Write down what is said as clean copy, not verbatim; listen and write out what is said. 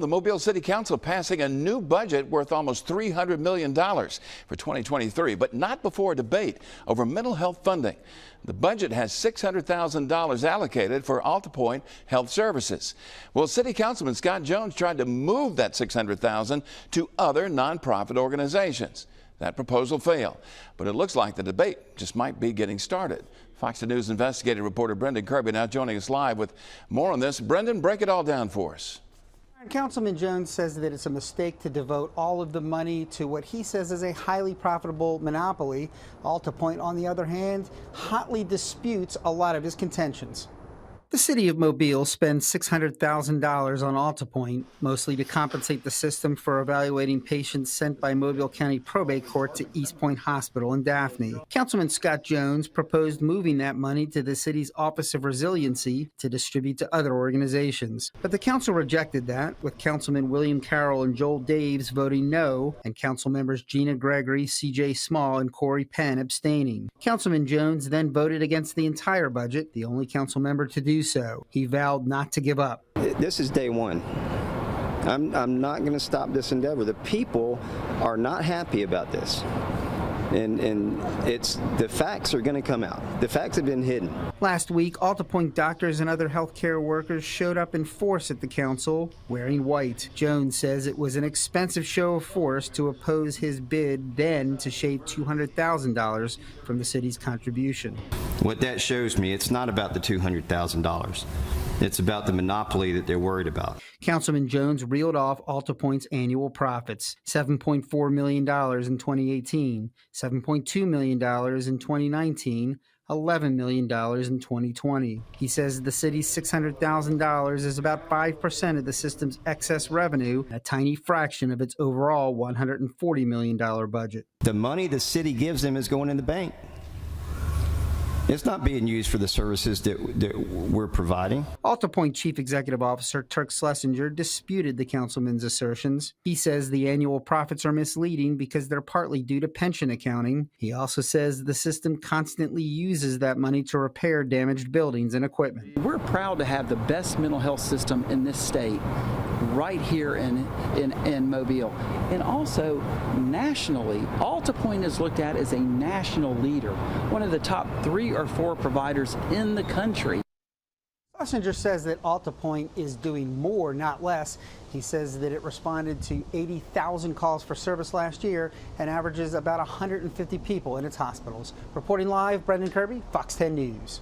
The Mobile City Council passing a new budget worth almost $300 million for 2023, but not before a debate over mental health funding. The budget has $600,000 allocated for AltaPointe Health Services. Well, City Councilman Scott Jones tried to move that $600,000 to other nonprofit organizations. That proposal failed, but it looks like the debate just might be getting started. Fox News investigative reporter Brendan Kirby now joining us live with more on this. Brendan, break it all down for us. Councilman Jones says that it's a mistake to devote all of the money to what he says is a highly profitable monopoly. AltaPointe, on the other hand, hotly disputes a lot of his contentions. The city of Mobile spends $600,000 on AltaPointe, mostly to compensate the system for evaluating patients sent by Mobile County Probate Court to East Point Hospital in Daphne. Councilman Scott Jones proposed moving that money to the city's Office of Resiliency to distribute to other organizations. But the council rejected that, with Councilman William Carroll and Joel Daves voting no, and council members Gina Gregory, C.J. Small, and Corey Penn abstaining. Councilman Jones then voted against the entire budget, the only council member to do so. He vowed not to give up. This is day one. I'm not going to stop this endeavor. The people are not happy about this. And the facts are going to come out. The facts have been hidden. Last week, AltaPointe doctors and other healthcare workers showed up in force at the council wearing white. Jones says it was an expensive show of force to oppose his bid, then to shave $200,000 from the city's contribution. What that shows me, it's not about the $200,000. It's about the monopoly that they're worried about. Councilman Jones reeled off AltaPointe's annual profits: $7.4 million in 2018, $7.2 million in 2019, $11 million in 2020. He says the city's $600,000 is about 5% of the system's excess revenue, a tiny fraction of its overall $140 million budget. The money the city gives them is going in the bank. It's not being used for the services that we're providing. AltaPointe Chief Executive Officer Turk Schlesinger disputed the councilman's assertions. He says the annual profits are misleading because they're partly due to pension accounting. He also says the system constantly uses that money to repair damaged buildings and equipment. We're proud to have the best mental health system in this state right here in Mobile. And also nationally, AltaPointe is looked at as a national leader, one of the top 3 or 4 providers in the country. Schlesinger says that AltaPointe is doing more, not less. He says that it responded to 80,000 calls for service last year and averages about 150 people in its hospitals. Reporting live, Brendan Kirby, Fox 10 News.